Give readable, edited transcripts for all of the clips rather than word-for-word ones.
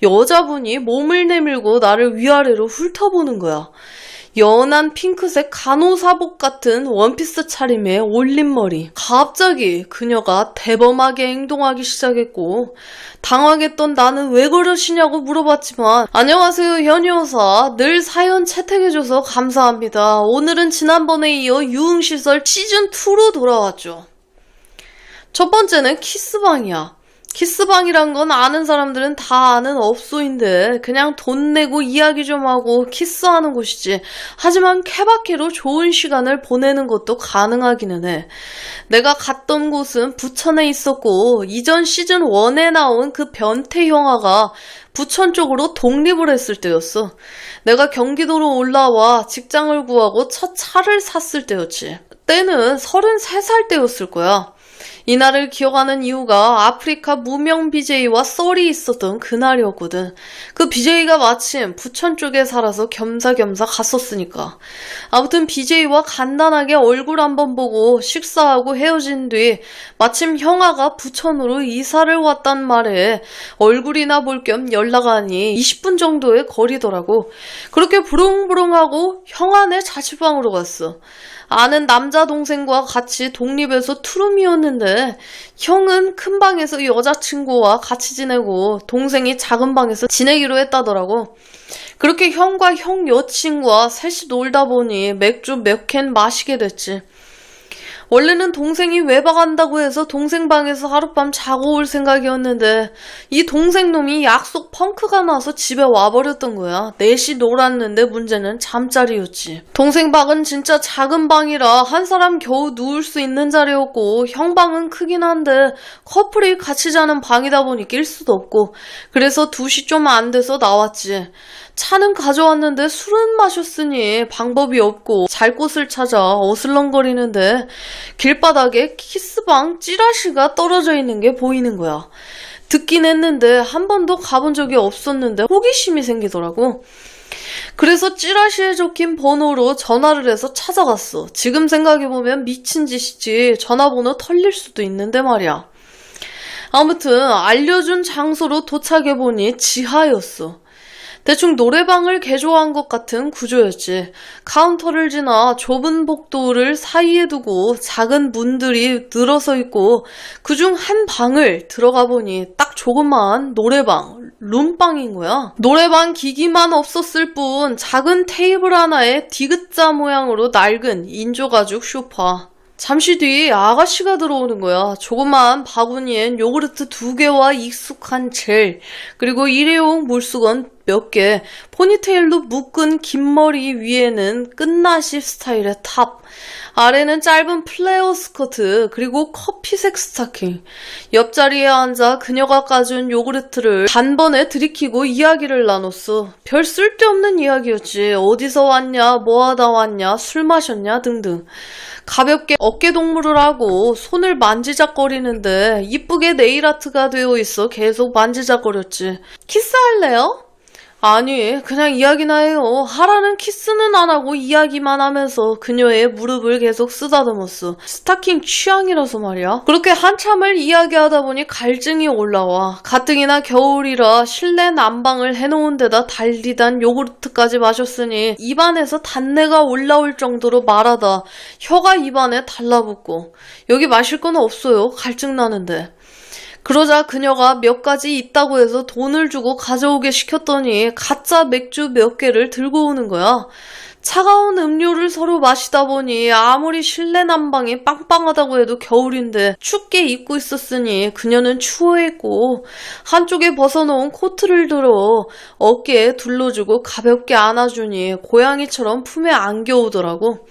여자분이 몸을 내밀고 나를 위아래로 훑어보는 거야. 연한 핑크색 간호사복 같은 원피스 차림에 올림머리. 갑자기 그녀가 대범하게 행동하기 시작했고, 당황했던 나는 왜 그러시냐고 물어봤지만, 안녕하세요 현희 여사, 늘 사연 채택해줘서 감사합니다. 오늘은 지난번에 이어 유흥시설 시즌2로 돌아왔죠. 첫 번째는 키스방이야. 키스방이란 건 아는 사람들은 다 아는 업소인데 그냥 돈 내고 이야기 좀 하고 키스하는 곳이지. 하지만 케바케로 좋은 시간을 보내는 것도 가능하기는 해. 내가 갔던 곳은 부천에 있었고, 이전 시즌 1에 나온 그 변태 형아가 부천 쪽으로 독립을 했을 때였어. 내가 경기도로 올라와 직장을 구하고 첫 차를 샀을 때였지. 때는 33살 때였을 거야. 이날을 기억하는 이유가 아프리카 무명 BJ와 썰이 있었던 그날이었거든. 그 BJ가 마침 부천 쪽에 살아서 겸사겸사 갔었으니까. 아무튼 BJ와 간단하게 얼굴 한번 보고 식사하고 헤어진 뒤 마침 형아가 부천으로 이사를 왔단 말에 얼굴이나 볼 겸 연락하니 20분 정도의 거리더라고. 그렇게 부릉부릉하고 형아네 자취방으로 갔어. 아는 남자 동생과 같이 독립해서 투룸이었는데 형은 큰 방에서 여자친구와 같이 지내고 동생이 작은 방에서 지내기로 했다더라고. 그렇게 형과 형 여친과 셋이 놀다 보니 맥주 몇 캔 마시게 됐지. 원래는 동생이 외박한다고 해서 동생 방에서 하룻밤 자고 올 생각이었는데 이 동생 놈이 약속 펑크가 나서 집에 와버렸던 거야. 넷이 놀았는데 문제는 잠자리였지. 동생 방은 진짜 작은 방이라 한 사람 겨우 누울 수 있는 자리였고, 형 방은 크긴 한데 커플이 같이 자는 방이다 보니 낄 수도 없고, 그래서 2시 좀 안 돼서 나왔지. 차는 가져왔는데 술은 마셨으니 방법이 없고 잘 곳을 찾아 어슬렁거리는데 길바닥에 키스방 찌라시가 떨어져 있는 게 보이는 거야. 듣긴 했는데 한 번도 가본 적이 없었는데 호기심이 생기더라고. 그래서 찌라시에 적힌 번호로 전화를 해서 찾아갔어. 지금 생각해보면 미친 짓이지. 전화번호 털릴 수도 있는데 말이야. 아무튼 알려준 장소로 도착해보니 지하였어. 대충 노래방을 개조한 것 같은 구조였지. 카운터를 지나 좁은 복도를 사이에 두고 작은 문들이 늘어서 있고, 그중 한 방을 들어가 보니 딱 조그마한 노래방, 룸방인 거야. 노래방 기기만 없었을 뿐 작은 테이블 하나에 디귿자 모양으로 낡은 인조가죽 소파. 잠시 뒤 아가씨가 들어오는 거야. 조그마한 바구니엔 요구르트 2개와 익숙한 젤, 그리고 일회용 물수건 몇 개, 포니테일로 묶은 긴 머리 위에는 끝나시 스타일의 탑, 아래는 짧은 플레어 스커트, 그리고 커피색 스타킹. 옆자리에 앉아 그녀가 까준 요구르트를 단번에 들이키고 이야기를 나눴어. 별 쓸데없는 이야기였지. 어디서 왔냐, 뭐하다 왔냐, 술 마셨냐 등등. 가볍게 어깨동무를 하고 손을 만지작거리는데 이쁘게 네일아트가 되어 있어 계속 만지작거렸지. 키스할래요? 아니, 그냥 이야기나 해요. 하라는 키스는 안 하고 이야기만 하면서 그녀의 무릎을 계속 쓰다듬었어. 스타킹 취향이라서 말이야. 그렇게 한참을 이야기하다 보니 갈증이 올라와. 가뜩이나 겨울이라 실내 난방을 해놓은 데다 달디단 요구르트까지 마셨으니 입안에서 단내가 올라올 정도로 말하다 혀가 입안에 달라붙고, 여기 마실 건 없어요. 갈증 나는데. 그러자 그녀가 몇 가지 있다고 해서 돈을 주고 가져오게 시켰더니 가짜 맥주 몇 개를 들고 오는 거야. 차가운 음료를 서로 마시다 보니 아무리 실내 난방이 빵빵하다고 해도 겨울인데 춥게 입고 있었으니 그녀는 추워했고, 한쪽에 벗어놓은 코트를 들어 어깨에 둘러주고 가볍게 안아주니 고양이처럼 품에 안겨오더라고.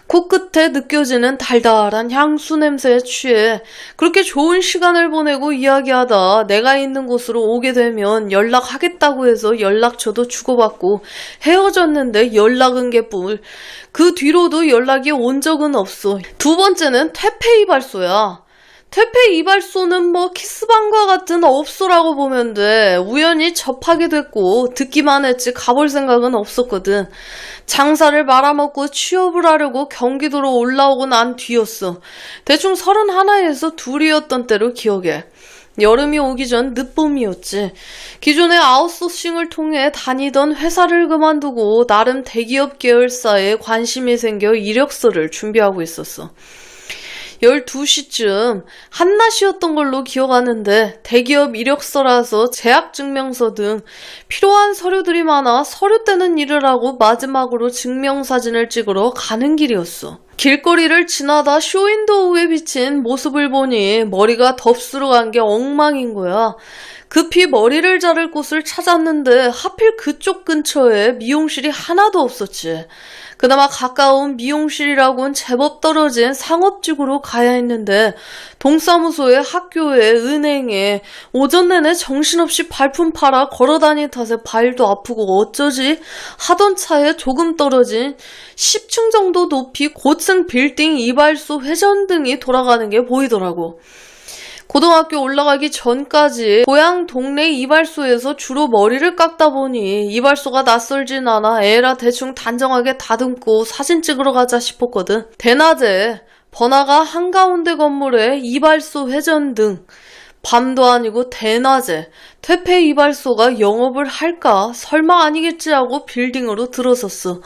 코끝에 느껴지는 달달한 향수 냄새에 취해 그렇게 좋은 시간을 보내고 이야기하다 내가 있는 곳으로 오게 되면 연락하겠다고 해서 연락처도 주고받고 헤어졌는데 연락은 개뿔. 그 뒤로도 연락이 온 적은 없어. 두 번째는 퇴폐 이발소야. 퇴폐 이발소는 뭐 키스방과 같은 업소라고 보면 돼. 우연히 접하게 됐고 듣기만 했지 가볼 생각은 없었거든. 장사를 말아먹고 취업을 하려고 경기도로 올라오고 난 뒤였어. 대충 31에서 2이었던 때로 기억해. 여름이 오기 전 늦봄이었지. 기존의 아웃소싱을 통해 다니던 회사를 그만두고 나름 대기업 계열사에 관심이 생겨 이력서를 준비하고 있었어. 12시쯤 한낮이었던 걸로 기억하는데 대기업 이력서라서 재학증명서 등 필요한 서류들이 많아 서류 떼는 일을 하고 마지막으로 증명사진을 찍으러 가는 길이었어. 길거리를 지나다 쇼윈도우에 비친 모습을 보니 머리가 덥수룩 간 게 엉망인 거야. 급히 머리를 자를 곳을 찾았는데 하필 그쪽 근처에 미용실이 하나도 없었지. 그나마 가까운 미용실이라고는 제법 떨어진 상업지구로 가야 했는데 동사무소에 학교에 은행에 오전 내내 정신없이 발품 팔아 걸어다닌 탓에 발도 아프고 어쩌지 하던 차에 조금 떨어진 10층 정도 높이 고층 빌딩 이발소 회전 등이 돌아가는 게 보이더라고. 고등학교 올라가기 전까지 고향 동네 이발소에서 주로 머리를 깎다 보니 이발소가 낯설진 않아 에라 대충 단정하게 다듬고 사진 찍으러 가자 싶었거든. 대낮에 번화가 한가운데 건물에 이발소 회전 등 밤도 아니고 대낮에 퇴폐 이발소가 영업을 할까 설마 아니겠지 하고 빌딩으로 들어섰어.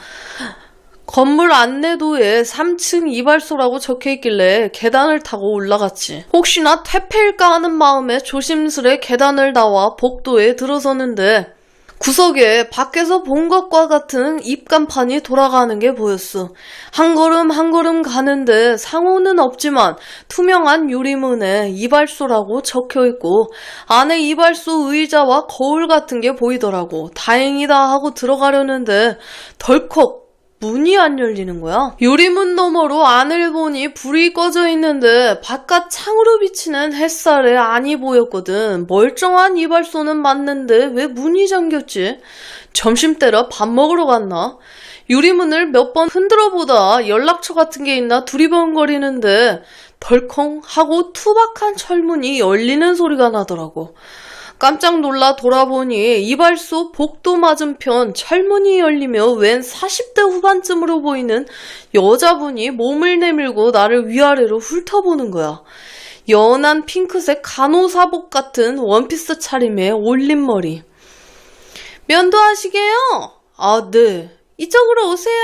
건물 안내도에 3층 이발소라고 적혀있길래 계단을 타고 올라갔지. 혹시나 퇴폐일까 하는 마음에 조심스레 계단을 나와 복도에 들어섰는데 구석에 밖에서 본 것과 같은 입간판이 돌아가는 게 보였어. 한 걸음 한 걸음 가는데 상호는 없지만 투명한 유리문에 이발소라고 적혀있고 안에 이발소 의자와 거울 같은 게 보이더라고. 다행이다 하고 들어가려는데 덜컥 문이 안 열리는 거야. 유리문 너머로 안을 보니 불이 꺼져 있는데 바깥 창으로 비치는 햇살에 안이 보였거든. 멀쩡한 이발소는 맞는데 왜 문이 잠겼지? 점심때라 밥 먹으러 갔나? 유리문을 몇 번 흔들어 보다 연락처 같은 게 있나 두리번거리는데 덜컹 하고 투박한 철문이 열리는 소리가 나더라고. 깜짝 놀라 돌아보니 이발소 복도 맞은편 철문이 열리며 웬 40대 후반쯤으로 보이는 여자분이 몸을 내밀고 나를 위아래로 훑어보는 거야. 연한 핑크색 간호사복 같은 원피스 차림에 올림머리. 면도하시게요? 아, 네. 이쪽으로 오세요.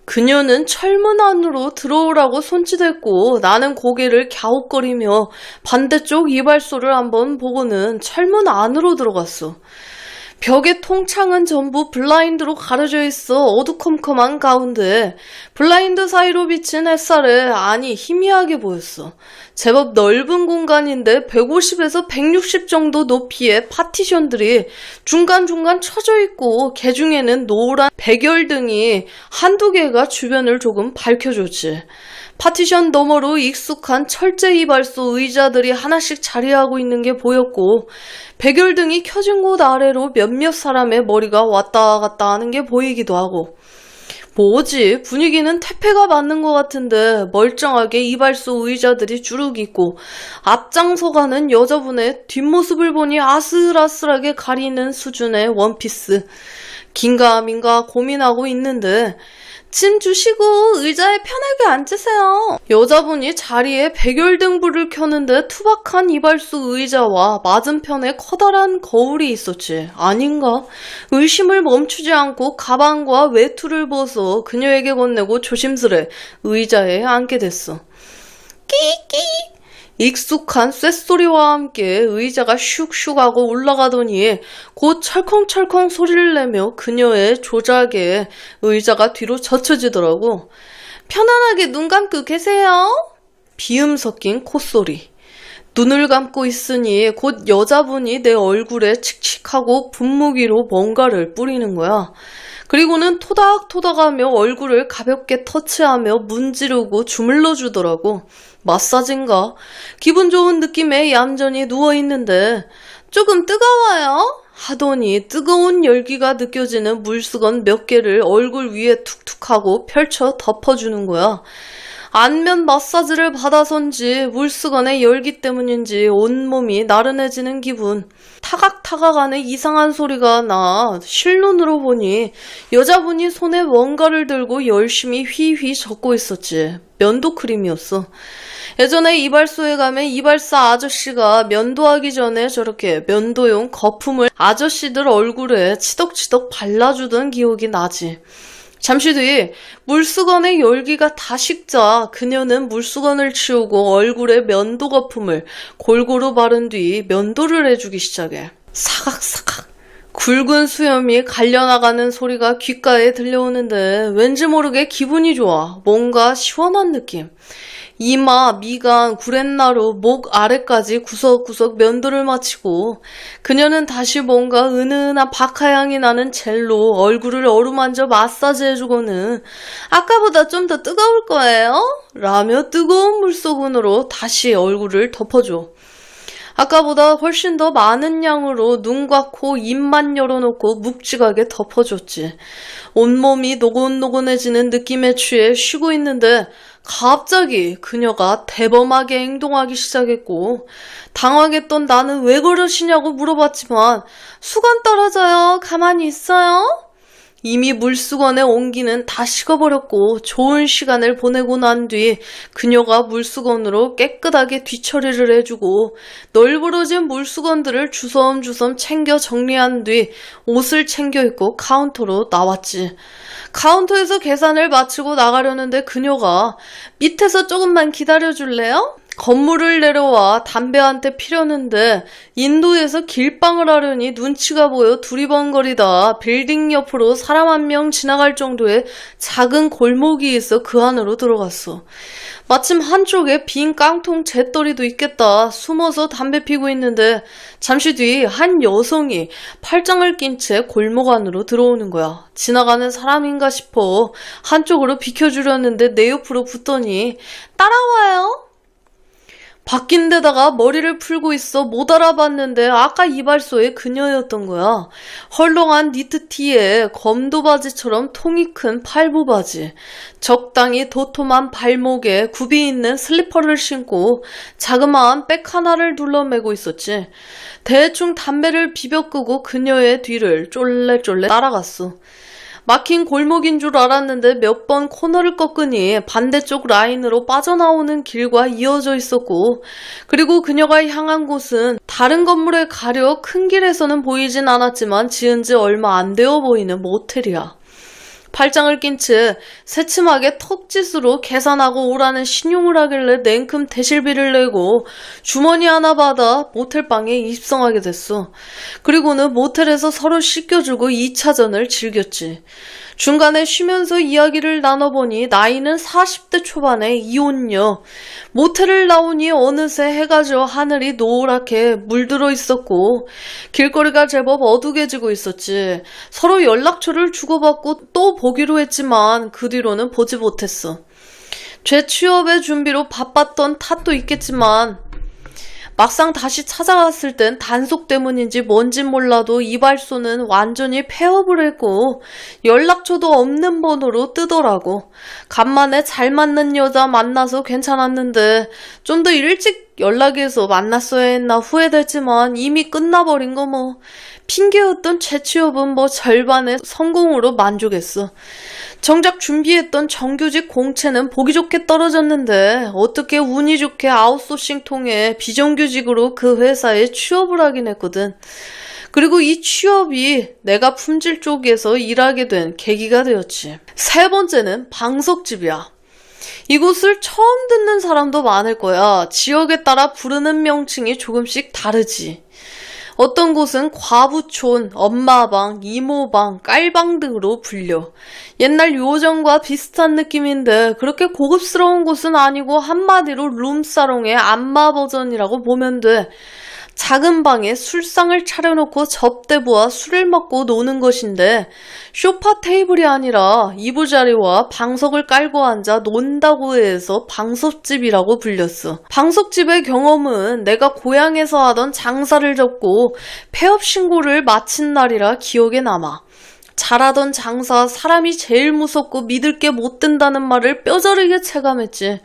그녀는 철문 안으로 들어오라고 손짓했고 나는 고개를 갸웃거리며 반대쪽 이발소를 한번 보고는 철문 안으로 들어갔어. 벽의 통창은 전부 블라인드로 가려져 있어 어두컴컴한 가운데 블라인드 사이로 비친 햇살에 안이 희미하게 보였어. 제법 넓은 공간인데 150에서 160 정도 높이의 파티션들이 중간중간 쳐져 있고 개중에는 노란 백열등이 한두 개가 주변을 조금 밝혀줬지. 파티션 너머로 익숙한 철제 이발소 의자들이 하나씩 자리하고 있는 게 보였고 백열등이 켜진 곳 아래로 몇몇 사람의 머리가 왔다 갔다 하는 게 보이기도 하고 뭐지? 분위기는 퇴폐가 맞는 것 같은데 멀쩡하게 이발소 의자들이 주룩 있고 앞장서가는 여자분의 뒷모습을 보니 아슬아슬하게 가리는 수준의 원피스. 긴가민가 고민하고 있는데 짐 주시고 의자에 편하게 앉으세요. 여자분이 자리에 백열등 불을 켜는데 투박한 이발소 의자와 맞은편에 커다란 거울이 있었지. 아닌가? 의심을 멈추지 않고 가방과 외투를 벗어 그녀에게 건네고 조심스레 의자에 앉게 됐어. 끼끼! 익숙한 쇳소리와 함께 의자가 슉슉 하고 올라가더니 곧 철컹철컹 소리를 내며 그녀의 조작에 의자가 뒤로 젖혀지더라고. 편안하게 눈 감고 계세요. 비음 섞인 콧소리. 눈을 감고 있으니 곧 여자분이 내 얼굴에 칙칙하고 분무기로 뭔가를 뿌리는 거야. 그리고는 토닥토닥하며 얼굴을 가볍게 터치하며 문지르고 주물러 주더라고. 마사지인가? 기분 좋은 느낌에 얌전히 누워있는데 조금 뜨거워요? 하더니 뜨거운 열기가 느껴지는 물수건 몇 개를 얼굴 위에 툭툭하고 펼쳐 덮어주는 거야. 안면 마사지를 받아선지 물수건의 열기 때문인지 온몸이 나른해지는 기분. 타각타각하는 이상한 소리가 나 실눈으로 보니 여자분이 손에 뭔가를 들고 열심히 휘휘 젓고 있었지. 면도 크림이었어. 예전에 이발소에 가면 이발사 아저씨가 면도하기 전에 저렇게 면도용 거품을 아저씨들 얼굴에 치덕치덕 발라주던 기억이 나지. 잠시 뒤 물수건의 열기가 다 식자 그녀는 물수건을 치우고 얼굴에 면도 거품을 골고루 바른 뒤 면도를 해주기 시작해. 사각사각 굵은 수염이 갈려나가는 소리가 귓가에 들려오는데 왠지 모르게 기분이 좋아. 뭔가 시원한 느낌. 이마, 미간, 구렛나루, 목 아래까지 구석구석 면도를 마치고 그녀는 다시 뭔가 은은한 박하향이 나는 젤로 얼굴을 어루만져 마사지해주고는 아까보다 좀 더 뜨거울 거예요? 라며 뜨거운 물소금으로 다시 얼굴을 덮어줘. 아까보다 훨씬 더 많은 양으로 눈과 코, 입만 열어놓고 묵직하게 덮어줬지. 온몸이 노곤노곤해지는 느낌에 취해 쉬고 있는데 갑자기 그녀가 대범하게 행동하기 시작했고 당황했던 나는 왜 그러시냐고 물어봤지만 수건 떨어져요. 가만히 있어요. 이미 물수건의 온기는 다 식어버렸고 좋은 시간을 보내고 난 뒤 그녀가 물수건으로 깨끗하게 뒤처리를 해주고 널브러진 물수건들을 주섬주섬 챙겨 정리한 뒤 옷을 챙겨 입고 카운터로 나왔지. 카운터에서 계산을 마치고 나가려는데 그녀가 밑에서 조금만 기다려줄래요? 건물을 내려와 담배 한 대 피려는데 인도에서 길빵을 하려니 눈치가 보여 두리번거리다 빌딩 옆으로 사람 한 명 지나갈 정도의 작은 골목이 있어 그 안으로 들어갔어. 마침 한쪽에 빈 깡통 재떨이도 있겠다 숨어서 담배 피고 있는데 잠시 뒤 한 여성이 팔짱을 낀 채 골목 안으로 들어오는 거야. 지나가는 사람인가 싶어 한쪽으로 비켜주려는데 내 옆으로 붙더니 따라와요. 바뀐 데다가 머리를 풀고 있어 못 알아봤는데 아까 이발소의 그녀였던 거야. 헐렁한 니트티에 검도 바지처럼 통이 큰 팔부 바지, 적당히 도톰한 발목에 굽이 있는 슬리퍼를 신고 자그마한 백 하나를 둘러매고 있었지. 대충 담배를 비벼 끄고 그녀의 뒤를 쫄래쫄래 따라갔어. 막힌 골목인 줄 알았는데 몇 번 코너를 꺾으니 반대쪽 라인으로 빠져나오는 길과 이어져 있었고 그리고 그녀가 향한 곳은 다른 건물에 가려 큰 길에서는 보이진 않았지만 지은 지 얼마 안 되어 보이는 모텔이야. 팔짱을 낀 채 새침하게 턱짓으로 계산하고 오라는 신용을 하길래 냉큼 대실비를 내고 주머니 하나 받아 모텔방에 입성하게 됐어. 그리고는 모텔에서 서로 씻겨주고 2차전을 즐겼지. 중간에 쉬면서 이야기를 나눠보니 나이는 40대 초반의 이혼녀. 모텔을 나오니 어느새 해가 져 하늘이 노랗게 물들어 있었고 길거리가 제법 어둑해지고 있었지. 서로 연락처를 주고받고 또 보기로 했지만 그 뒤로는 보지 못했어. 재취업의 준비로 바빴던 탓도 있겠지만 막상 다시 찾아갔을 땐 단속 때문인지 뭔진 몰라도 이발소는 완전히 폐업을 했고 연락처도 없는 번호로 뜨더라고. 간만에 잘 맞는 여자 만나서 괜찮았는데 좀 더 일찍 연락해서 만났어야 했나 후회됐지만 이미 끝나버린 거 뭐. 핑계였던 재취업은 뭐 절반의 성공으로 만족했어. 정작 준비했던 정규직 공채는 보기 좋게 떨어졌는데 어떻게 운이 좋게 아웃소싱 통해 비정규직으로 그 회사에 취업을 하긴 했거든. 그리고 이 취업이 내가 품질 쪽에서 일하게 된 계기가 되었지. 세 번째는 방석집이야. 이곳을 처음 듣는 사람도 많을 거야. 지역에 따라 부르는 명칭이 조금씩 다르지. 어떤 곳은 과부촌, 엄마방, 이모방, 깔방 등으로 불려. 옛날 요정과 비슷한 느낌인데 그렇게 고급스러운 곳은 아니고 한마디로 룸사롱의 안마 버전이라고 보면 돼. 작은 방에 술상을 차려놓고 접대부와 술을 먹고 노는 것인데 소파 테이블이 아니라 이부자리와 방석을 깔고 앉아 논다고 해서 방석집이라고 불렸어. 방석집의 경험은 내가 고향에서 하던 장사를 접고 폐업 신고를 마친 날이라 기억에 남아. 잘하던 장사, 사람이 제일 무섭고 믿을 게 못 된다는 말을 뼈저리게 체감했지.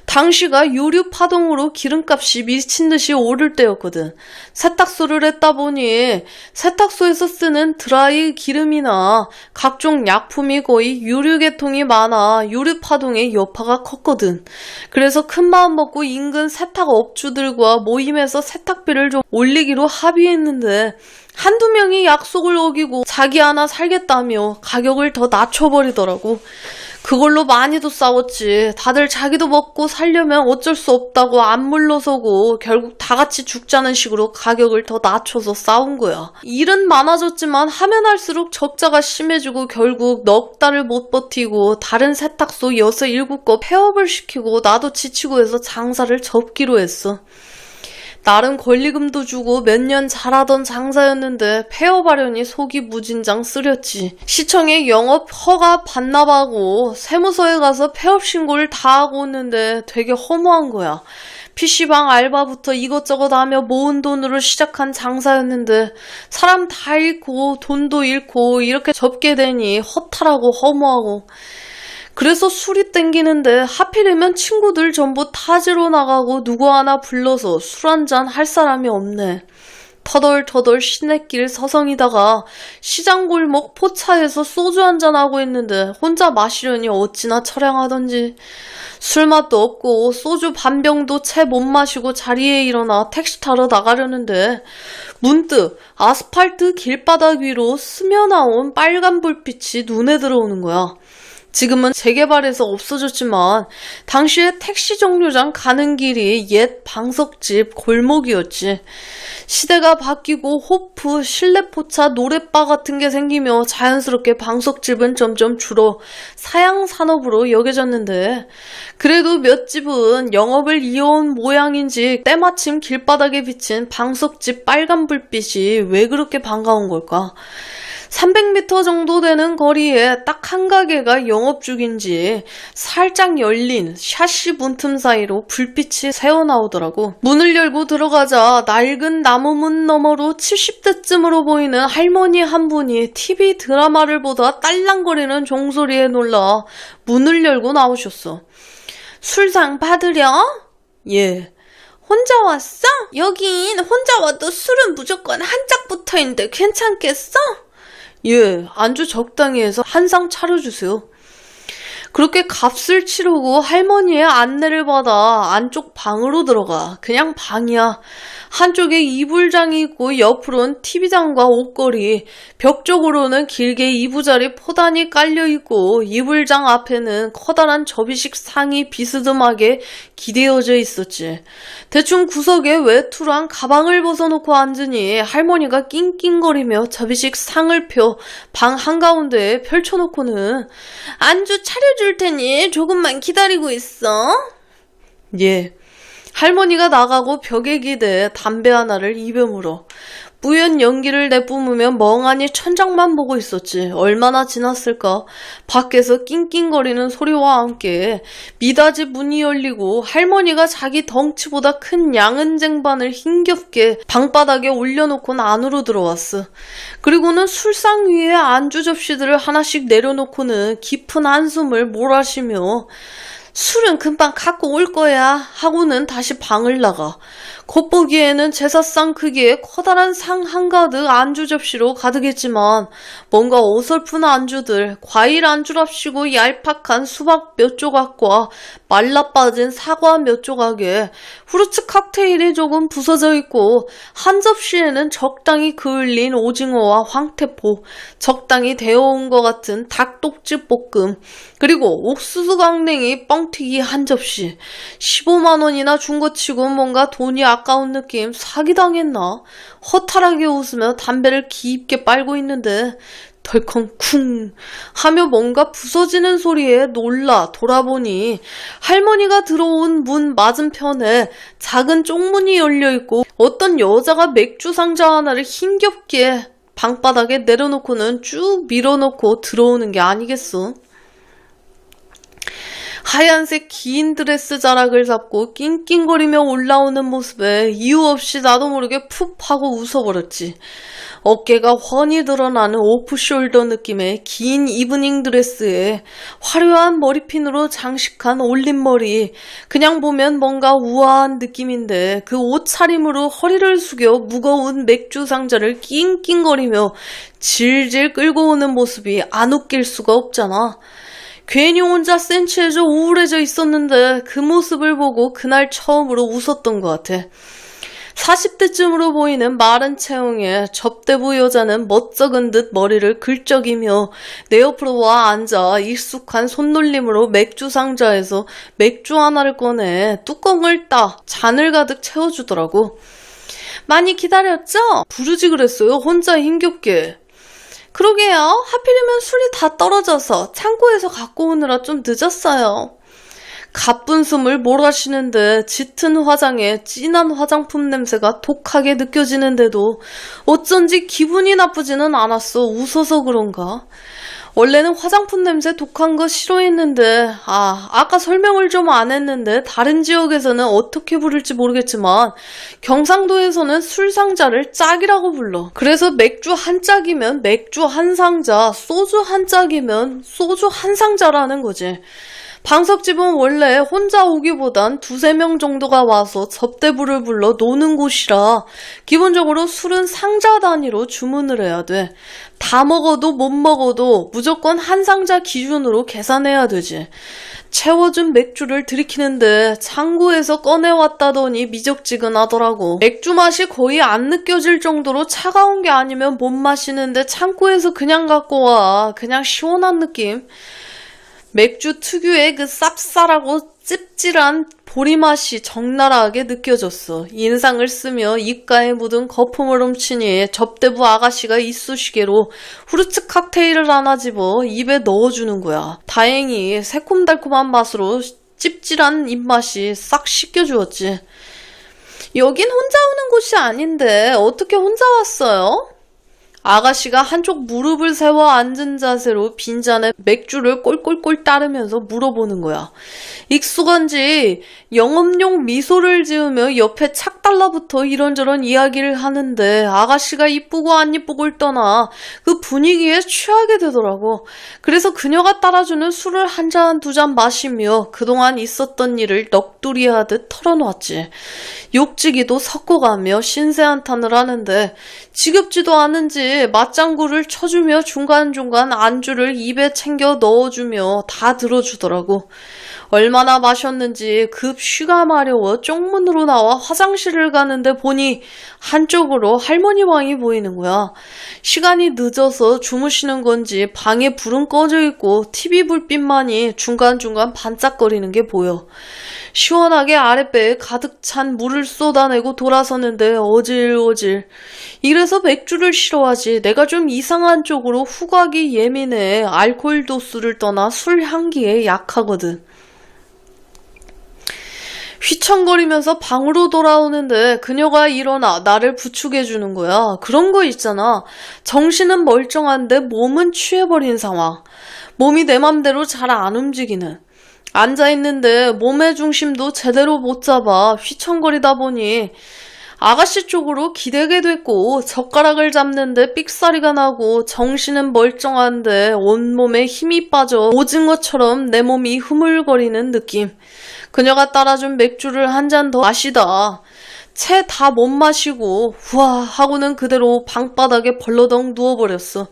당시가 유류 파동으로 기름값이 미친 듯이 오를 때였거든. 세탁소를 했다 보니 세탁소에서 쓰는 드라이 기름이나 각종 약품이 거의 유류 계통이 많아 유류 파동의 여파가 컸거든. 그래서 큰마음 먹고 인근 세탁업주들과 모임에서 세탁비를 좀 올리기로 합의했는데 한두 명이 약속을 어기고 자기 하나 살겠다며 가격을 더 낮춰버리더라고. 그걸로 많이도 싸웠지. 다들 자기도 먹고 살려면 어쩔 수 없다고 안 물러서고 결국 다 같이 죽자는 식으로 가격을 더 낮춰서 싸운 거야. 일은 많아졌지만 하면 할수록 적자가 심해지고 결국 넉 달을 못 버티고 다른 세탁소 6, 7곳 폐업을 시키고 나도 지치고 해서 장사를 접기로 했어. 나름 권리금도 주고 몇 년 잘하던 장사였는데 폐업하려니 속이 무진장 쓰렸지. 시청에 영업 허가 반납하고 세무서에 가서 폐업 신고를 다 하고 오는데 되게 허무한 거야. PC방 알바부터 이것저것 하며 모은 돈으로 시작한 장사였는데 사람 다 잃고 돈도 잃고 이렇게 접게 되니 허탈하고 허무하고. 그래서 술이 땡기는데 하필이면 친구들 전부 타지로 나가고 누구 하나 불러서 술 한잔 할 사람이 없네. 터덜터덜 시내길 서성이다가 시장골목 포차에서 소주 한잔하고 있는데 혼자 마시려니 어찌나 처량하던지. 술맛도 없고 소주 반병도 채 못 마시고 자리에 일어나 택시 타러 나가려는데 문득 아스팔트 길바닥 위로 스며나온 빨간 불빛이 눈에 들어오는 거야. 지금은 재개발해서 없어졌지만 당시에 택시 정류장 가는 길이 옛 방석집 골목이었지. 시대가 바뀌고 호프, 실내포차, 노랫바 같은 게 생기며 자연스럽게 방석집은 점점 줄어 사양산업으로 여겨졌는데 그래도 몇 집은 영업을 이어온 모양인지 때마침 길바닥에 비친 방석집 빨간 불빛이 왜 그렇게 반가운 걸까? 300m 정도 되는 거리에 딱 한 가게가 영업 중인지 살짝 열린 샤시 문틈 사이로 불빛이 새어나오더라고. 문을 열고 들어가자 낡은 나무문 너머로 70대쯤으로 보이는 할머니 한 분이 TV 드라마를 보다 딸랑거리는 종소리에 놀라 문을 열고 나오셨어. 술상 받으려? 예. 혼자 왔어? 여긴 혼자 와도 술은 무조건 한 짝 붙어있는데 괜찮겠어? 예, 안주 적당히 해서 한 상 차려주세요. 그렇게 값을 치르고 할머니의 안내를 받아 안쪽 방으로 들어가. 그냥 방이야. 한쪽에 이불장이 있고 옆으로는 TV장과 옷걸이, 벽 쪽으로는 길게 이부자리 포단이 깔려있고 이불장 앞에는 커다란 접이식 상이 비스듬하게 기대어져 있었지. 대충 구석에 외투랑 가방을 벗어놓고 앉으니 할머니가 낑낑거리며 접이식 상을 펴 방 한가운데에 펼쳐놓고는 안주 차려줄 테니 조금만 기다리고 있어. 예. 할머니가 나가고 벽에 기대 담배 하나를 입에 물어 뿌연 연기를 내뿜으며 멍하니 천장만 보고 있었지. 얼마나 지났을까. 밖에서 낑낑거리는 소리와 함께 미닫이 문이 열리고 할머니가 자기 덩치보다 큰 양은 쟁반을 힘겹게 방바닥에 올려놓고는 안으로 들어왔어. 그리고는 술상 위에 안주 접시들을 하나씩 내려놓고는 깊은 한숨을 몰아쉬며 술은 금방 갖고 올 거야 하고는 다시 방을 나가. 겉보기에는 제사상 크기의 커다란 상 한가득 안주 접시로 가득했지만 뭔가 어설픈 안주들, 과일 안주랍시고 얄팍한 수박 몇 조각과 말라빠진 사과 몇 조각에 후르츠 칵테일이 조금 부서져 있고 한 접시에는 적당히 그을린 오징어와 황태포, 적당히 데워온 것 같은 닭독집 볶음, 그리고 옥수수 강냉이 뻥튀기 한 접시. 15만 원이나 준 것 치고 뭔가 돈이 아까운 느낌. 사기당했나? 허탈하게 웃으며 담배를 깊게 빨고 있는데 덜컹 쿵 하며 뭔가 부서지는 소리에 놀라 돌아보니 할머니가 들어온 문 맞은편에 작은 쪽문이 열려있고 어떤 여자가 맥주 상자 하나를 힘겹게 방바닥에 내려놓고는 쭉 밀어놓고 들어오는 게 아니겠어. 하얀색 긴 드레스 자락을 잡고 낑낑거리며 올라오는 모습에 이유 없이 나도 모르게 푹 하고 웃어버렸지. 어깨가 훤히 드러나는 오프숄더 느낌의 긴 이브닝 드레스에 화려한 머리핀으로 장식한 올림머리. 그냥 보면 뭔가 우아한 느낌인데 그 옷차림으로 허리를 숙여 무거운 맥주 상자를 낑낑거리며 질질 끌고 오는 모습이 안 웃길 수가 없잖아. 괜히 혼자 센치해져 우울해져 있었는데 그 모습을 보고 그날 처음으로 웃었던 것 같아. 40대쯤으로 보이는 마른 체형의 접대부 여자는 멋쩍은 듯 머리를 긁적이며 내 옆으로 와 앉아 익숙한 손놀림으로 맥주 상자에서 맥주 하나를 꺼내 뚜껑을 딱 잔을 가득 채워주더라고. 많이 기다렸죠? 부르지 그랬어요, 혼자 힘겹게. 그러게요. 하필이면 술이 다 떨어져서 창고에서 갖고 오느라 좀 늦었어요. 가쁜 숨을 몰아쉬는데 짙은 화장에 진한 화장품 냄새가 독하게 느껴지는데도 어쩐지 기분이 나쁘지는 않았어. 웃어서 그런가? 원래는 화장품 냄새 독한 거 싫어했는데 아까 설명을 좀 안 했는데 다른 지역에서는 어떻게 부를지 모르겠지만 경상도에서는 술 상자를 짝이라고 불러. 그래서 맥주 한 짝이면 맥주 한 상자, 소주 한 짝이면 소주 한 상자라는 거지. 방석집은 원래 혼자 오기보단 2-3명 정도가 와서 접대부를 불러 노는 곳이라 기본적으로 술은 상자 단위로 주문을 해야 돼. 다 먹어도 못 먹어도 무조건 한 상자 기준으로 계산해야 되지. 채워준 맥주를 들이키는데 창고에서 꺼내왔다더니 미적지근하더라고. 맥주 맛이 거의 안 느껴질 정도로 차가운 게 아니면 못 마시는데 창고에서 그냥 갖고 와. 그냥 시원한 느낌. 맥주 특유의 그 쌉쌀하고 찝찝한 보리맛이 적나라하게 느껴졌어. 인상을 쓰며 입가에 묻은 거품을 훔치니 접대부 아가씨가 이쑤시개로 후르츠 칵테일을 하나 집어 입에 넣어주는 거야. 다행히 새콤달콤한 맛으로 찝찝한 입맛이 싹 씻겨주었지. 여긴 혼자 오는 곳이 아닌데 어떻게 혼자 왔어요? 아가씨가 한쪽 무릎을 세워 앉은 자세로 빈잔에 맥주를 꼴꼴꼴 따르면서 물어보는 거야. 익숙한지 영업용 미소를 지으며 옆에 착 달라붙어 이런저런 이야기를 하는데 아가씨가 이쁘고 안 이쁘고를 떠나 그 분위기에 취하게 되더라고. 그래서 그녀가 따라주는 술을 한 잔, 2잔 마시며 그동안 있었던 일을 넋두리하듯 털어놨지. 욕지기도 섞어가며 신세한탄을 하는데 지겹지도 않은지 맞장구를 쳐주며 중간중간 안주를 입에 챙겨 넣어주며 다 들어주더라고. 얼마나 마셨는지 급 쉬가 마려워 쪽문으로 나와 화장실을 가는데 보니 한쪽으로 할머니 방이 보이는 거야. 시간이 늦어서 주무시는 건지 방에 불은 꺼져 있고 TV 불빛만이 중간중간 반짝거리는 게 보여. 시원하게 아랫배에 가득 찬 물을 쏟아내고 돌아서는데 어질어질. 이래서 맥주를 싫어하지. 내가 좀 이상한 쪽으로 후각이 예민해. 알코올 도수를 떠나 술 향기에 약하거든. 휘청거리면서 방으로 돌아오는데 그녀가 일어나 나를 부축해주는 거야. 그런 거 있잖아. 정신은 멀쩡한데 몸은 취해버린 상황. 몸이 내 맘대로 잘 안 움직이는. 앉아있는데 몸의 중심도 제대로 못 잡아 휘청거리다 보니 아가씨 쪽으로 기대게 됐고 젓가락을 잡는데 삑사리가 나고 정신은 멀쩡한데 온몸에 힘이 빠져 오징어처럼 내 몸이 흐물거리는 느낌. 그녀가 따라준 맥주를 한 잔 더 마시다 채 다 못 마시고 후아 하고는 그대로 방바닥에 벌러덩 누워버렸어.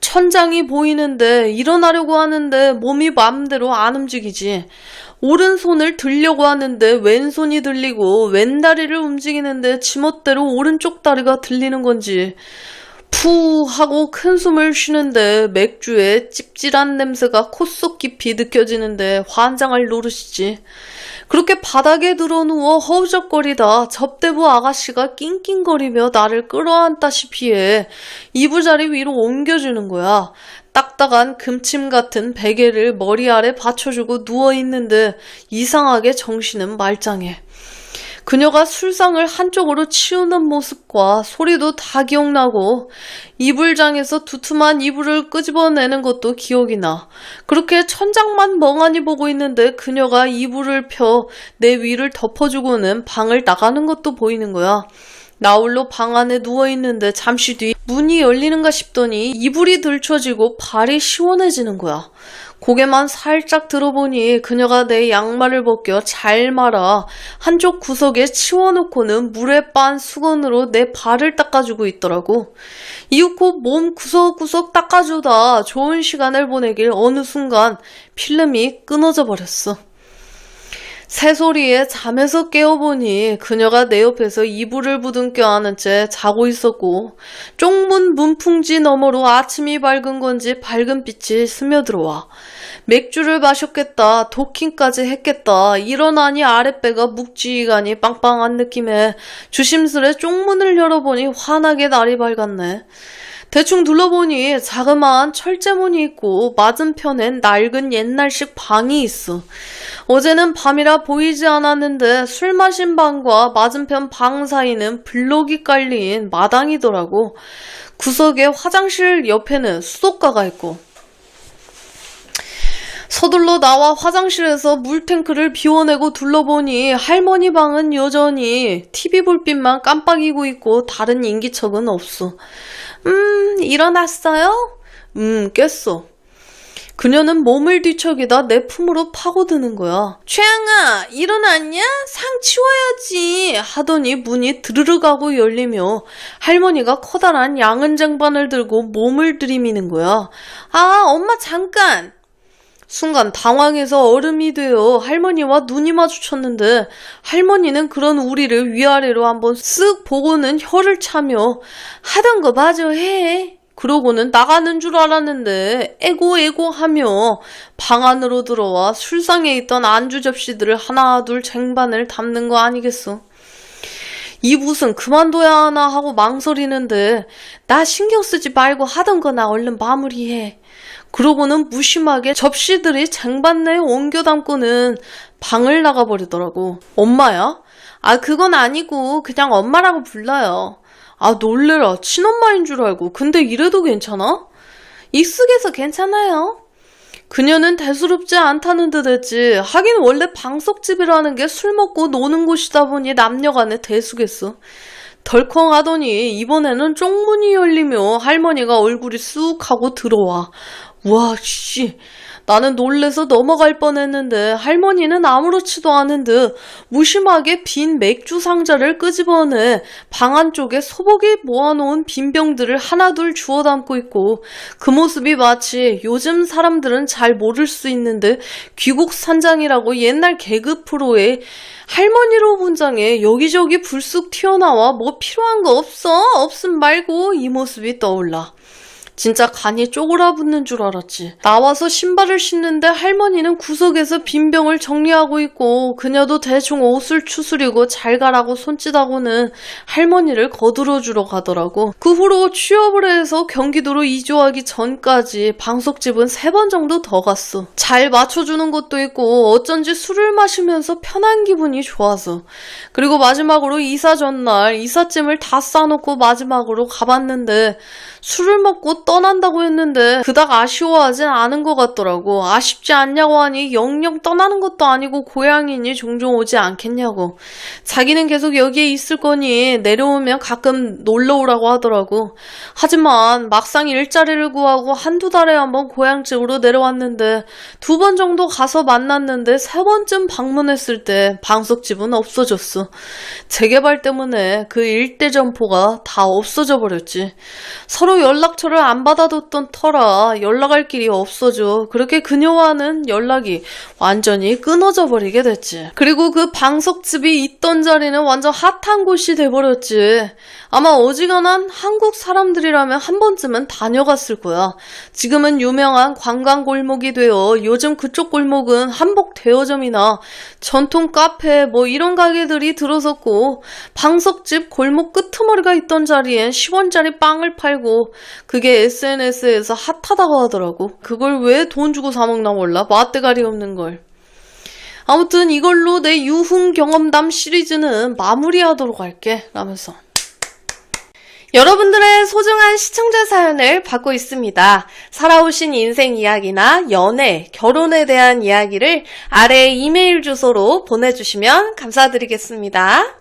천장이 보이는데 일어나려고 하는데 몸이 마음대로 안 움직이지. 오른손을 들려고 하는데 왼손이 들리고 왼다리를 움직이는데 지멋대로 오른쪽 다리가 들리는 건지. 푸 하고 큰 숨을 쉬는데 맥주의 찝찝한 냄새가 콧속 깊이 느껴지는데 환장할 노릇이지. 그렇게 바닥에 드러누워 허우적거리다 접대부 아가씨가 낑낑거리며 나를 끌어안다시피 해 이부자리 위로 옮겨주는 거야. 딱딱한 금침 같은 베개를 머리 아래 받쳐주고 누워있는데 이상하게 정신은 말짱해. 그녀가 술상을 한쪽으로 치우는 모습과 소리도 다 기억나고 이불장에서 두툼한 이불을 끄집어내는 것도 기억이 나. 그렇게 천장만 멍하니 보고 있는데 그녀가 이불을 펴 내 위를 덮어주고는 방을 나가는 것도 보이는 거야. 나홀로 방 안에 누워있는데 잠시 뒤 문이 열리는가 싶더니 이불이 들춰지고 발이 시원해지는 거야. 고개만 살짝 들어보니 그녀가 내 양말을 벗겨 잘 말아 한쪽 구석에 치워놓고는 물에 빤 수건으로 내 발을 닦아주고 있더라고. 이윽고 몸 구석구석 닦아주다 좋은 시간을 보내길 어느 순간 필름이 끊어져 버렸어. 새소리에 잠에서 깨어보니 그녀가 내 옆에서 이불을 부둥켜 안은 채 자고 있었고 쪽문 문풍지 너머로 아침이 밝은 건지 밝은 빛이 스며들어와. 맥주를 마셨겠다, 도킹까지 했겠다, 일어나니 아랫배가 묵직하니 빵빵한 느낌에 주심스레 쪽문을 열어보니 환하게 날이 밝았네. 대충 둘러보니 자그마한 철제문이 있고 맞은편엔 낡은 옛날식 방이 있어. 어제는 밤이라 보이지 않았는데 술 마신 방과 맞은편 방 사이는 블록이 깔린 마당이더라고. 구석에 화장실 옆에는 수도가가 있고. 서둘러 나와 화장실에서 물탱크를 비워내고 둘러보니 할머니 방은 여전히 TV 불빛만 깜빡이고 있고 다른 인기척은 없어. 일어났어요? 깼어. 그녀는 몸을 뒤척이다 내 품으로 파고드는 거야. 최양아, 일어났냐? 상 치워야지 하더니 문이 드르륵 하고 열리며 할머니가 커다란 양은 쟁반을 들고 몸을 들이미는 거야. 아, 엄마 잠깐! 순간 당황해서 얼음이 되어 할머니와 눈이 마주쳤는데 할머니는 그런 우리를 위아래로 한번 쓱 보고는 혀를 차며 하던 거 마저 해. 그러고는 나가는 줄 알았는데 에고 하며 방 안으로 들어와 술상에 있던 안주 접시들을 하나 둘 쟁반을 담는 거 아니겠어. 이 무슨 그만둬야 하나 하고 망설이는데 나 신경 쓰지 말고 하던 거나 얼른 마무리해. 그러고는 무심하게 접시들이 쟁반 내에 옮겨 담고는 방을 나가버리더라고. 엄마야? 아, 그건 아니고 그냥 엄마라고 불러요. 아, 놀래라. 친엄마인 줄 알고. 근데 이래도 괜찮아? 익숙해서 괜찮아요. 그녀는 대수롭지 않다는 듯 했지. 하긴 원래 방석집이라는 게 술 먹고 노는 곳이다 보니 남녀간에 대수겠어. 덜컹 하더니 이번에는 쪽문이 열리며 할머니가 얼굴이 쑥 하고 들어와. 와, 씨. 나는 놀래서 넘어갈 뻔했는데 할머니는 아무렇지도 않은 듯 무심하게 빈 맥주 상자를 끄집어내 방 안쪽에 소복이 모아놓은 빈 병들을 하나둘 주워 담고 있고 그 모습이 마치 요즘 사람들은 잘 모를 수 있는 듯 귀국산장이라고 옛날 개그 프로에 할머니로 분장해 여기저기 불쑥 튀어나와 뭐 필요한 거 없어? 없음 말고 이 모습이 떠올라. 진짜 간이 쪼그라붙는 줄 알았지. 나와서 신발을 신는데 할머니는 구석에서 빈 병을 정리하고 있고 그녀도 대충 옷을 추스리고 잘 가라고 손짓하고는 할머니를 거들어주러 가더라고. 그 후로 취업을 해서 경기도로 이주하기 전까지 방석집은 3번 정도 더 갔어. 잘 맞춰주는 것도 있고 어쩐지 술을 마시면서 편한 기분이 좋아서. 그리고 마지막으로 이사 전날 이삿짐을 다 싸놓고 마지막으로 가봤는데 술을 먹고 떠난다고 했는데 그닥 아쉬워하진 않은 것 같더라고. 아쉽지 않냐고 하니 영영 떠나는 것도 아니고 고향이니 종종 오지 않겠냐고. 자기는 계속 여기에 있을 거니 내려오면 가끔 놀러 오라고 하더라고. 하지만 막상 일자리를 구하고 한두 달에 한번 고향집으로 내려왔는데 2번 정도 가서 만났는데 3번쯤 방문했을 때 방석집은 없어졌어. 재개발 때문에 그 일대 점포가 다 없어져 버렸지. 서로 연락처를 안 받아뒀던 터라 연락할 길이 없어져. 그렇게 그녀와는 연락이 완전히 끊어져 버리게 됐지. 그리고 그 방석집이 있던 자리는 완전 핫한 곳이 돼버렸지. 아마 어지간한 한국 사람들이라면 한 번쯤은 다녀갔을 거야. 지금은 유명한 관광 골목이 되어 요즘 그쪽 골목은 한복 대여점이나 전통 카페 뭐 이런 가게들이 들어섰고 방석집 골목 끄트머리가 있던 자리엔 10원짜리 빵을 팔고 그게 SNS에서 핫하다고 하더라고. 그걸 왜 돈 주고 사 먹나 몰라. 맛대가리 없는 걸. 아무튼 이걸로 내 유흥 경험담 시리즈는 마무리하도록 할게. 라면서. 여러분들의 소중한 시청자 사연을 받고 있습니다. 살아오신 인생 이야기나 연애, 결혼에 대한 이야기를 아래 이메일 주소로 보내주시면 감사드리겠습니다.